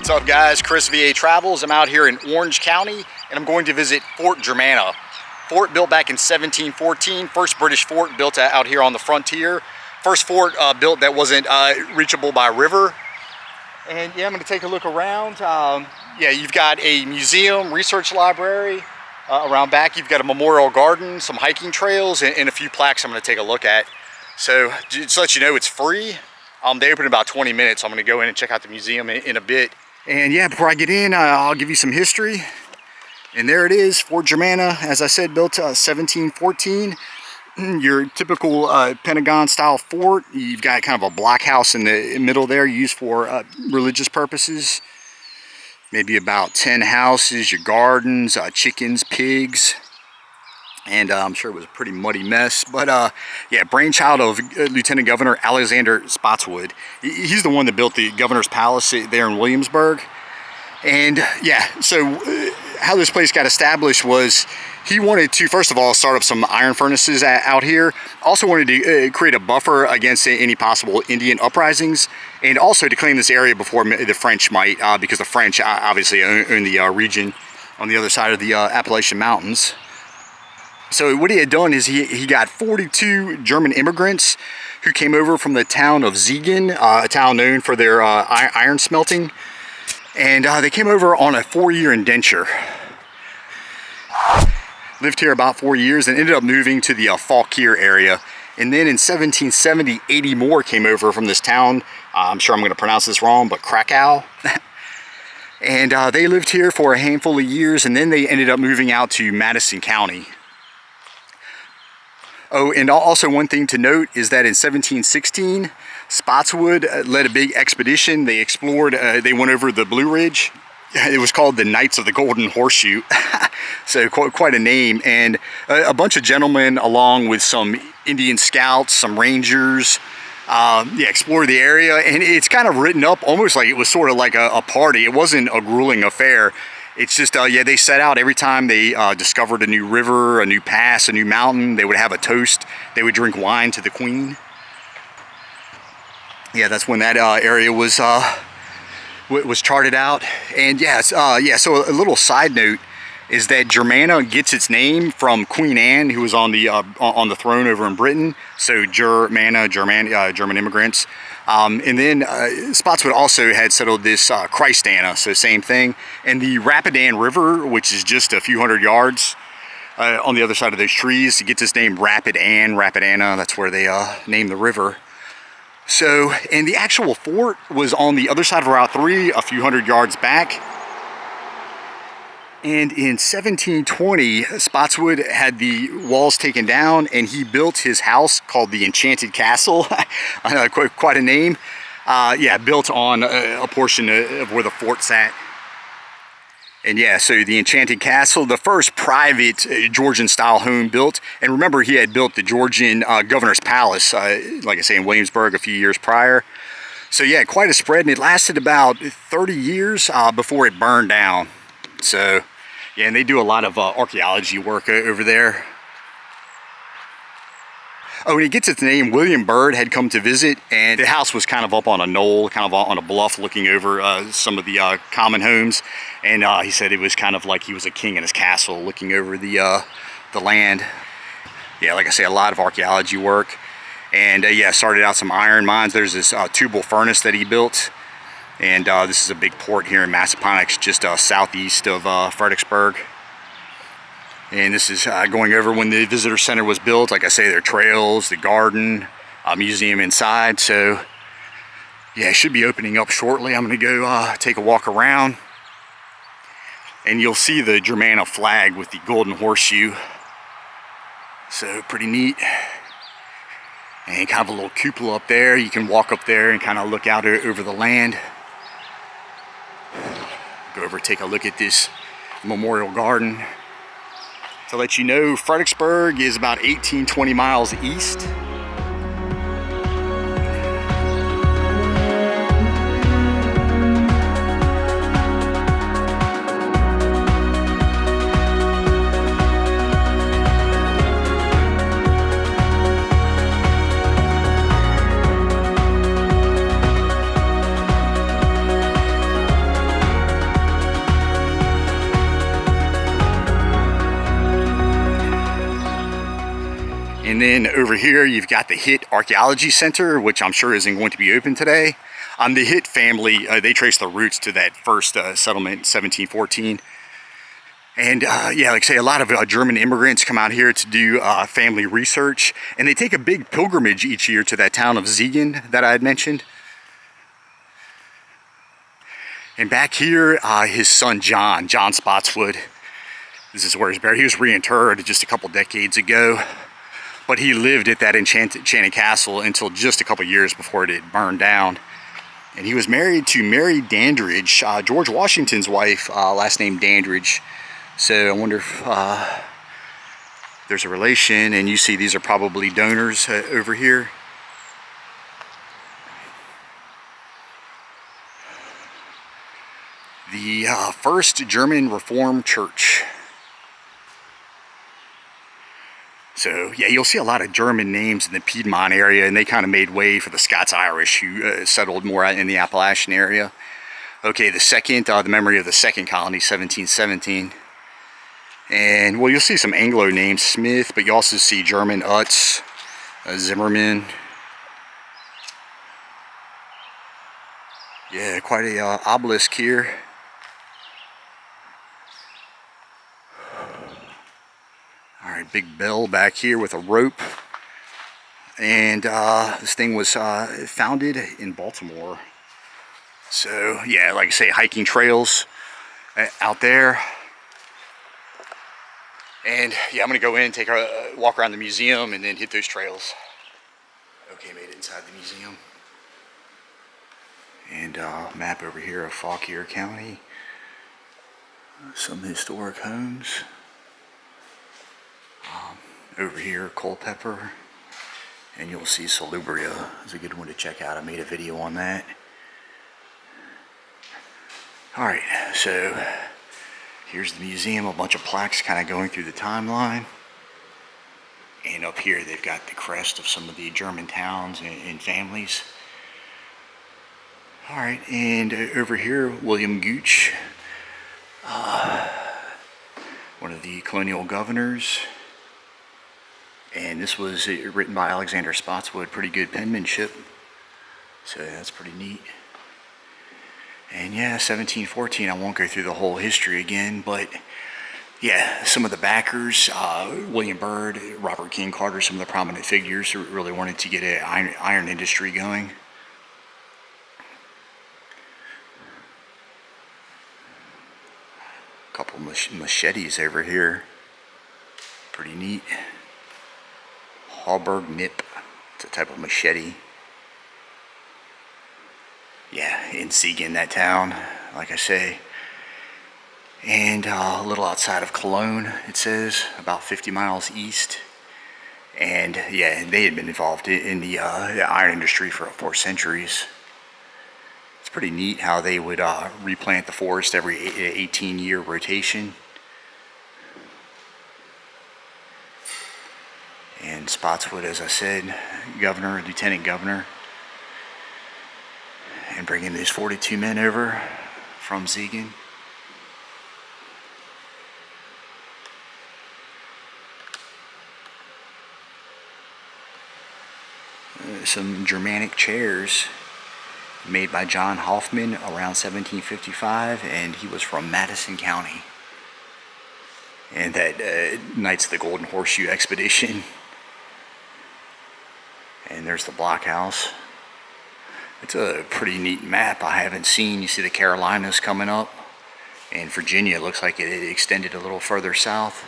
What's up, guys? Chris VA Travels. I'm out here in Orange County and I'm going to visit Fort Germanna. Fort built back in 1714, first British fort built out here on the frontier. First fort built that wasn't reachable by river. And yeah, I'm going to take a look around. Yeah, you've got a museum, research library around back. You've got a memorial garden, some hiking trails, and a few plaques I'm going to take a look at. So just to let you know, it's free. They open in about 20 minutes. So I'm going to go in and check out the museum in a bit. And yeah, before I get in, I'll give you some history. And there it is, Fort Germanna, as I said, built 1714. Your typical Pentagon-style fort. You've got kind of a blockhouse in the middle there, used for religious purposes. Maybe about 10 houses, your gardens, chickens, pigs. And I'm sure it was a pretty muddy mess. But yeah, brainchild of Lieutenant Governor Alexander Spotswood. He's the one that built the governor's palace there in Williamsburg. And yeah, so how this place got established was he wanted to, first of all, start up some iron furnaces out here. Also wanted to create a buffer against any possible Indian uprisings. And also to claim this area before the French might, because the French obviously own the region on the other side of the Appalachian Mountains. So what he had done is he got 42 German immigrants who came over from the town of Siegen, a town known for their iron smelting. And they came over on a 4-year indenture. Lived here about 4 years and ended up moving to the Fauquier area. And then in 1770, 80 more came over from this town. I'm sure I'm going to pronounce this wrong, but Krakow. And they lived here for a handful of years, and then they ended up moving out to Madison County. Oh, and also one thing to note is that in 1716, Spotswood led a big expedition. They explored, they went over the Blue Ridge. It was called the Knights of the Golden Horseshoe. So quite a name. And a bunch of gentlemen along with some Indian scouts, some rangers, yeah, explored the area. And it's kind of written up almost like it was sort of like a party. It wasn't a grueling affair. It's just, yeah, they set out every time they discovered a new river, a new pass, a new mountain. They would have a toast. They would drink wine to the Queen. Yeah, that's when that area was charted out. And yeah, yeah. So a little side note is that Germanna gets its name from Queen Anne, who was on the throne over in Britain. So Germanna, German immigrants. And then Spotswood also had settled this Christanna, so same thing. And the Rapidan River, which is just a few hundred yards on the other side of those trees, it gets its name Rapidanna. That's where they named the river. So, and the actual fort was on the other side of Route 3, a few hundred yards back. And in 1720, Spotswood had the walls taken down and he built his house called the Enchanted Castle. Quite a name. Yeah, built on a portion of where the fort sat. And yeah, so the Enchanted Castle, the first private Georgian-style home built. And remember, he had built the Georgian governor's palace, like I say, in Williamsburg a few years prior. So yeah, quite a spread, and it lasted about 30 years before it burned down. So yeah, and they do a lot of archaeology work over there. Oh, and it gets its name, William Byrd had come to visit, and the house was kind of up on a knoll, kind of on a bluff looking over some of the common homes. And he said it was kind of like he was a king in his castle looking over the land. Yeah, like I say, a lot of archaeology work. And yeah, started out some iron mines. There's this tubal furnace that he built. And this is a big port here in Massaponax, just southeast of Fredericksburg. And this is going over when the visitor center was built. Like I say, there are trails, the garden, museum inside. So yeah, it should be opening up shortly. I'm gonna go take a walk around. And you'll see the Germanna flag with the golden horseshoe. So pretty neat. And kind of a little cupola up there. You can walk up there and kind of look out over the land. Go over, take a look at this memorial garden. To let you know, Fredericksburg is about 18-20 miles east. And then over here, you've got the Hitt Archaeology Center, which I'm sure isn't going to be open today. The Hitt family, they trace their roots to that first settlement in 1714. And yeah, like I say, a lot of German immigrants come out here to do family research. And they take a big pilgrimage each year to that town of Siegen that I had mentioned. And back here, his son John Spotswood, this is where he's buried. He was reinterred just a couple decades ago. But he lived at that enchanted castle until just a couple years before it had burned down. And he was married to Mary Dandridge, George Washington's wife, last name Dandridge. So I wonder if there's a relation. And you see these are probably donors over here. The first German Reformed church. So yeah, you'll see a lot of German names in the Piedmont area, and they kind of made way for the Scots-Irish who settled more out in the Appalachian area. Okay, the memory of the second colony, 1717. And well, you'll see some Anglo names, Smith, but you also see German Utz, Zimmerman. Yeah, quite a obelisk here. Alright, big bell back here with a rope. And this thing was founded in Baltimore. So yeah, like I say, hiking trails out there. And yeah, I'm going to go in, take a walk around the museum, and then hit those trails. Okay, made it inside the museum. And map over here of Fauquier County. Some historic homes. Over here, Culpeper, and you'll see Salubria is a good one to check out. I made a video on that. Alright, so here's the museum, a bunch of plaques kind of going through the timeline. And up here they've got the crest of some of the German towns and families. Alright, and over here, William Gooch, one of the colonial governors. And this was written by Alexander Spotswood, pretty good penmanship. So that's pretty neat. And yeah, 1714, I won't go through the whole history again, but yeah, some of the backers, William Byrd, Robert King Carter, some of the prominent figures who really wanted to get an iron industry going. A couple machetes over here. Pretty neat. Thornburg nip. It's a type of machete. Yeah, in Siegen, that town, like I say. And a little outside of Cologne, it says, about 50 miles east. And yeah, they had been involved in the iron industry for centuries. It's pretty neat how they would replant the forest every 18-year rotation. And Spotswood, as I said, governor, lieutenant governor. And bringing these 42 men over from Siegen. Some Germanic chairs made by John Hoffman around 1755, and he was from Madison County. And that Knights of the Golden Horseshoe expedition. And there's the blockhouse. It's a pretty neat map I haven't seen. You see the Carolinas coming up. And Virginia looks like it extended a little further south.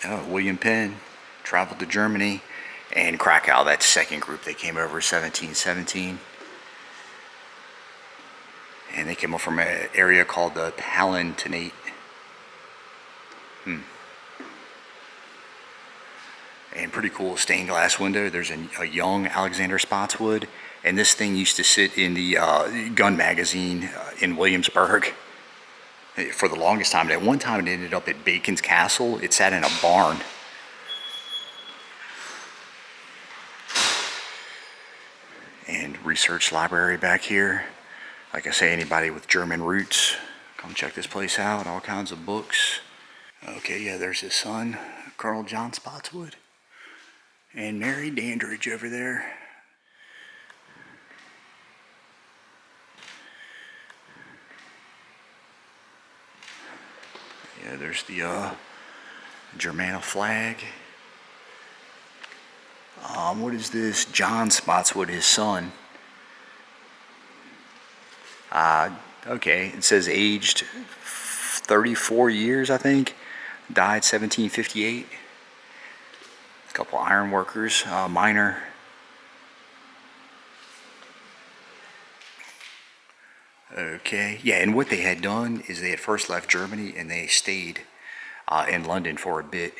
Oh, William Penn traveled to Germany. And Krakow, that second group, they came over 1717. And they came up from an area called the Palatinate. And pretty cool stained glass window. There's a young Alexander Spotswood. And this thing used to sit in the gun magazine in Williamsburg for the longest time. And at one time it ended up at Bacon's Castle. It sat in a barn. And research library back here. Like I say, anybody with German roots, come check this place out. All kinds of books. Okay, yeah, there's his son, Colonel John Spotswood and Mary Dandridge over there. Yeah, there's the Germanna flag. What is this? John Spotswood, his son. Okay, it says aged 34 years, I think. Died 1758. A couple iron workers, miner. Okay, yeah, and what they had done is they had first left Germany and they stayed in London for a bit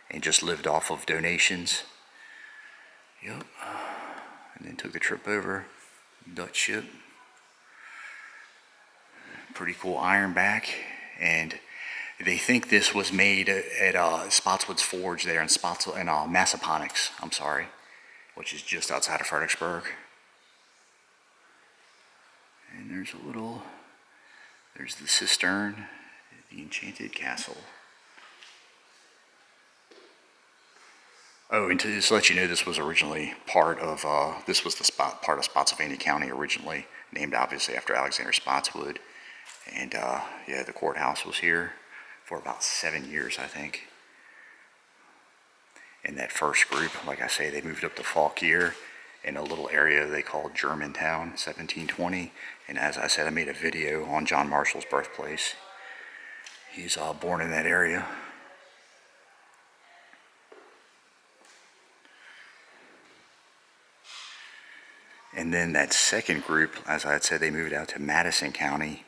and just lived off of donations. Yep, and then took the trip over, Dutch ship. Pretty cool iron back, and they think this was made at Spotswood's Forge there in Spotswood and Massaponax, I'm sorry, which is just outside of Fredericksburg. And there's there's the cistern, the enchanted castle. Oh, and to just let you know, this was originally part of, part of Spotsylvania County originally, named obviously after Alexander Spotswood. And yeah, the courthouse was here for about 7 years, I think. And that first group, like I say, they moved up to Fauquier in a little area they called Germantown, 1720. And as I said, I made a video on John Marshall's birthplace. He's born in that area. And then that second group, as I had said, they moved out to Madison County.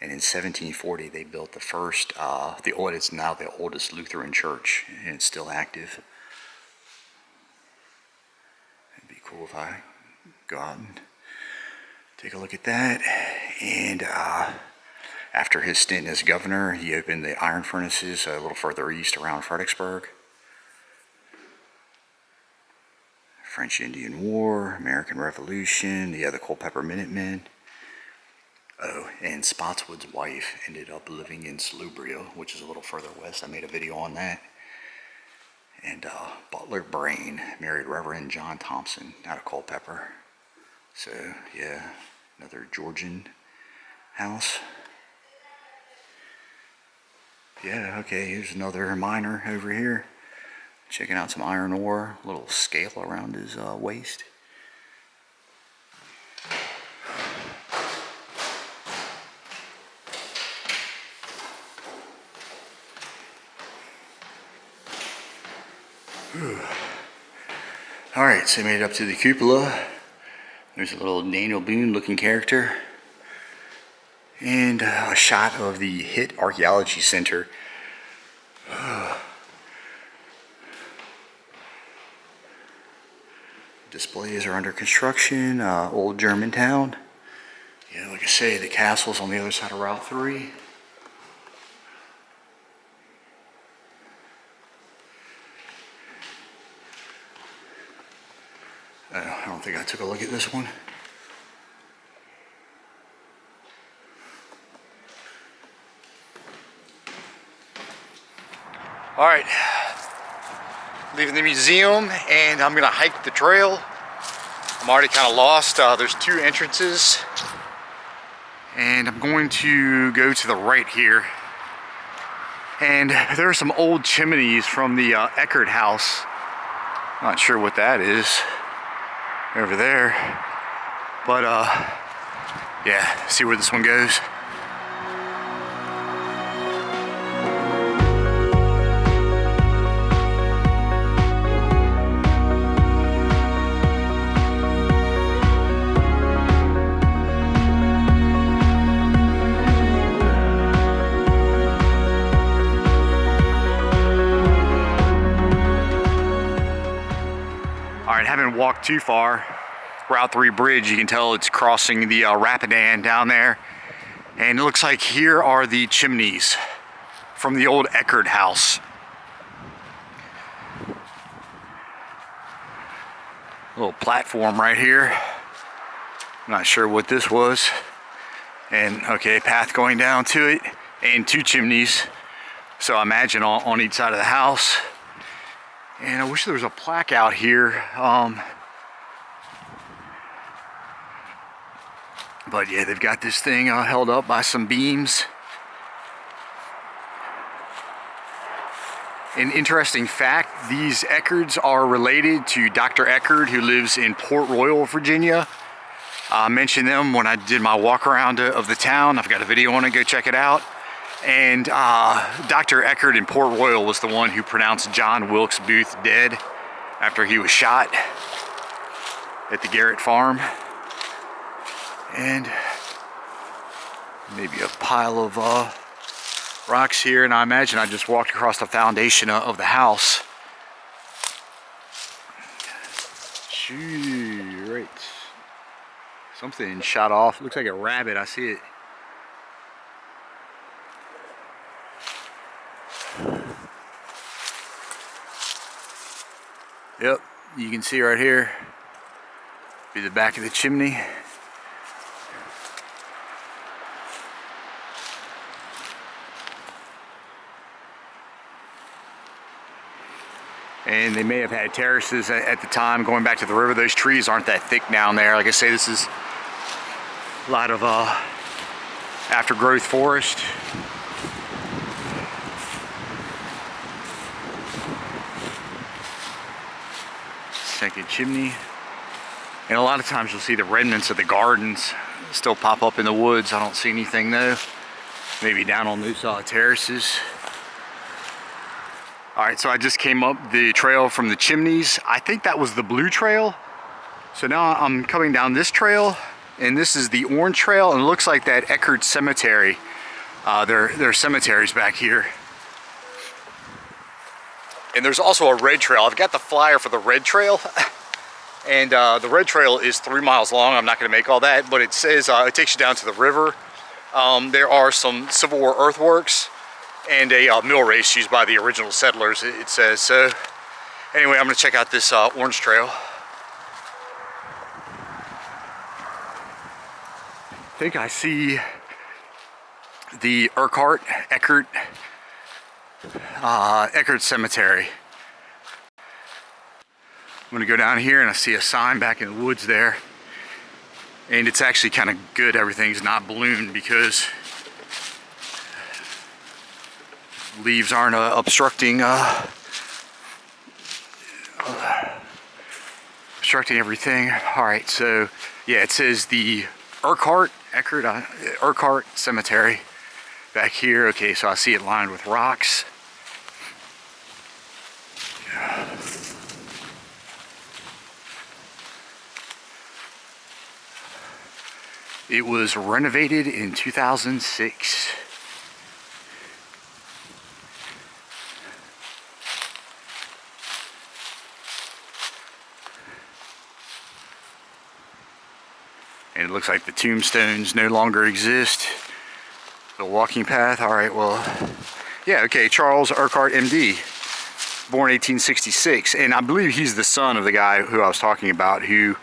And in 1740, they built the first, it's now the oldest Lutheran church, and it's still active. It'd be cool if I go out and take a look at that. And after his stint as governor, he opened the iron furnaces a little further east around Fredericksburg. French-Indian War, American Revolution, the Culpeper Minutemen. Oh, and Spotswood's wife ended up living in Salubrio, which is a little further west. I made a video on that. And Butler Brain married Reverend John Thompson out of Culpeper. So, yeah, another Georgian house. Yeah, okay, here's another miner over here. Checking out some iron ore, a little scale around his waist. Alright, so I made it up to the cupola. There's a little Daniel Boone looking character. And a shot of the Hitt Archaeology Center. Displays are under construction. Old Germantown. Yeah, like I say, the castle's on the other side of Route 3. I don't think I took a look at this one. All right, leaving the museum, and I'm gonna hike the trail. I'm already kind of lost. There's two entrances, and I'm going to go to the right here. And there are some old chimneys from the Eckert house. Not sure what that is over there, but yeah, see where this one goes. Haven't walked too far. Route 3 bridge, you can tell it's crossing the Rapidan down there. And it looks like here are the chimneys from the old Eckert house. A little platform right here. I'm not sure what this was. And okay, path going down to it, and two chimneys. So I imagine on each side of the house. And I wish there was a plaque out here. But yeah, they've got this thing held up by some beams. An interesting fact, these Eckards are related to Dr. Eckard, who lives in Port Royal, Virginia. I mentioned them when I did my walk around of the town. I've got a video on it, go check it out. And Dr. Eckard in Port Royal was the one who pronounced John Wilkes Booth dead after he was shot at the Garrett farm. And maybe a pile of rocks here, and I imagine I just walked across the foundation of the house. Gee, right. Something shot off. Looks like a rabbit. I see it. Yep, you can see right here. Be the back of the chimney. And they may have had terraces at the time going back to the river. Those trees aren't that thick down there. Like I say, this is a lot of aftergrowth forest. Second chimney. And a lot of times you'll see the remnants of the gardens still pop up in the woods. I don't see anything though. Maybe down on those terraces. Alright, so I just came up the trail from the chimneys. I think that was the blue trail. So now I'm coming down this trail, and this is the orange trail, and it looks like that Eckard Cemetery. There are cemeteries back here. And there's also a red trail. I've got the flyer for the red trail. And the red trail is 3 miles long. I'm not going to make all that, but it says it takes you down to the river. There are some Civil War earthworks and a mill race used by the original settlers, it says. So anyway, I'm going to check out this orange trail. I think I see the Eckard Cemetery. I'm going to go down here and I see a sign back in the woods there. And it's actually kind of good everything's not bloomed, because leaves aren't obstructing everything. Alright, so yeah, it says the Eckard Cemetery back here. Okay, so I see it lined with rocks. It was renovated in 2006. And it looks like the tombstones no longer exist. The walking path, all right, well, yeah, okay, Charles Urquhart, MD, born 1866. And I believe he's the son of the guy who I was talking about, who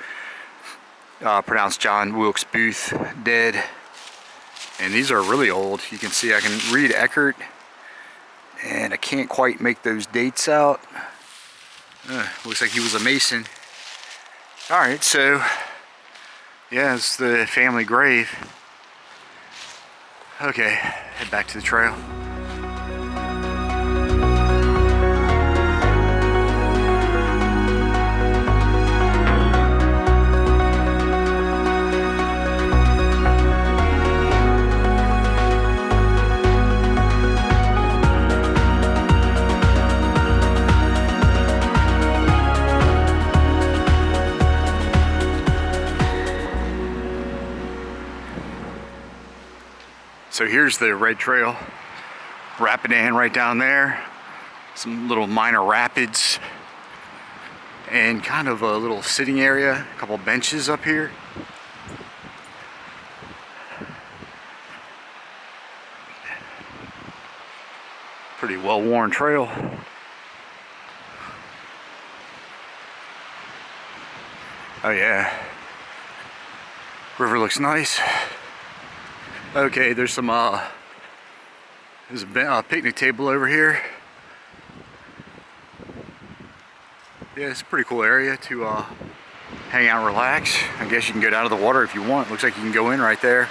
pronounced John Wilkes Booth dead. And these are really old. You can see I can read Eckert, and I can't quite make those dates out. Looks like he was a Mason. All right, so yeah, it's the family grave. Okay, head back to the trail. So here's the red trail, Rapidan right down there, some little minor rapids, and kind of a little sitting area, a couple benches up here. Pretty well-worn trail. Oh yeah, river looks nice. Okay, there's some there's a picnic table over here. Yeah, it's a pretty cool area to hang out and relax. I guess you can go down to the water if you want. Looks like you can go in right there.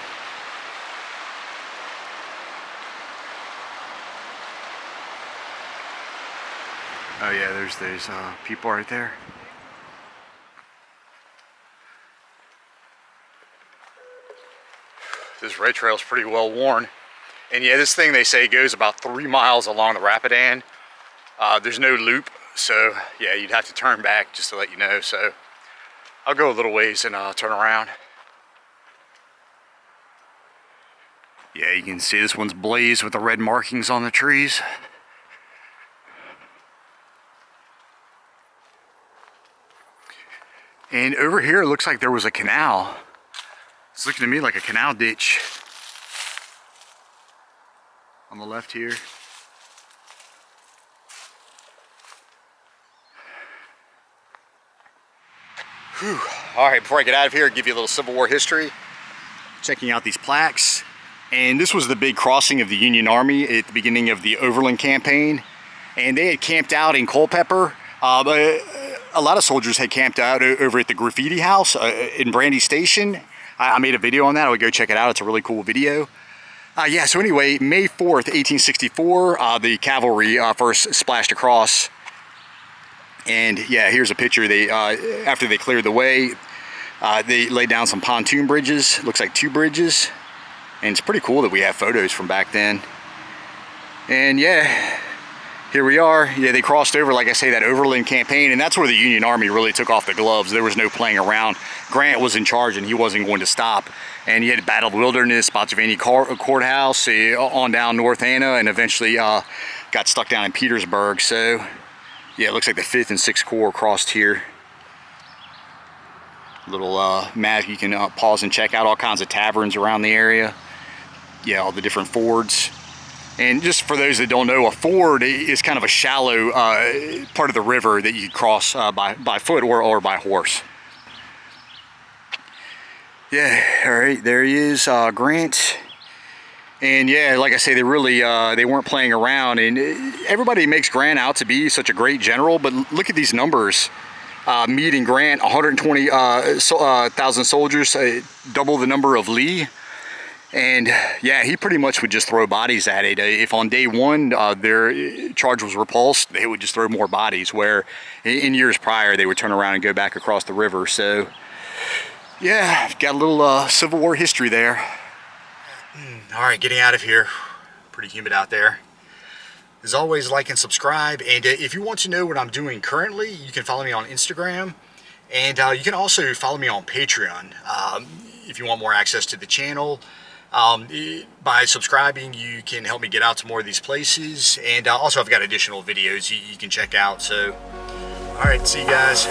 Oh yeah, there's those people right there. This red trail is pretty well worn. And yeah, this thing they say goes about 3 miles along the Rapidan. There's no loop, so yeah, you'd have to turn back just to let you know. So I'll go a little ways and turn around. Yeah, you can see this one's blazed with the red markings on the trees. And over here, it looks like there was a canal. It's looking to me like a canal ditch on the left here. Whew. All right, before I get out of here, I'll give you a little Civil War history. Checking out these plaques. And this was the big crossing of the Union Army at the beginning of the Overland Campaign. And they had camped out in Culpeper. A lot of soldiers had camped out over at the Graffiti House in Brandy Station. I made a video on that. I would go check it out. It's a really cool video. Yeah, so anyway, May 4th, 1864, the cavalry first splashed across. And yeah, here's a picture. They after they cleared the way, they laid down some pontoon bridges. Looks like 2 bridges. And it's pretty cool that we have photos from back then. And yeah, here we are. Yeah, they crossed over, like I say, that Overland Campaign, and that's where the Union Army really took off the gloves. There was no playing around. Grant was in charge, and he wasn't going to stop. And he had battled Wilderness, Spotsylvania Courthouse, on down North Anna, and eventually got stuck down in Petersburg. So, yeah, it looks like the 5th and 6th Corps crossed here. Little map, you can pause and check out all kinds of taverns around the area. Yeah, all the different fords. And just for those that don't know, a ford is kind of a shallow part of the river that you cross by foot or by horse. Yeah, all right, there he is, Grant. And yeah, like I say, they really, they weren't playing around. And everybody makes Grant out to be such a great general, but look at these numbers. Meade and Grant, 120,000 soldiers, double the number of Lee. And yeah, he pretty much would just throw bodies at it. If on day 1 their charge was repulsed, they would just throw more bodies, where in years prior they would turn around and go back across the river. So yeah, got a little Civil War history there. All right, getting out of here. Pretty humid out there. As always, like and subscribe. And if you want to know what I'm doing currently, you can follow me on Instagram. And you can also follow me on Patreon if you want more access to the channel. By subscribing, you can help me get out to more of these places. And also, I've got additional videos you can check out. So, all right, see you guys.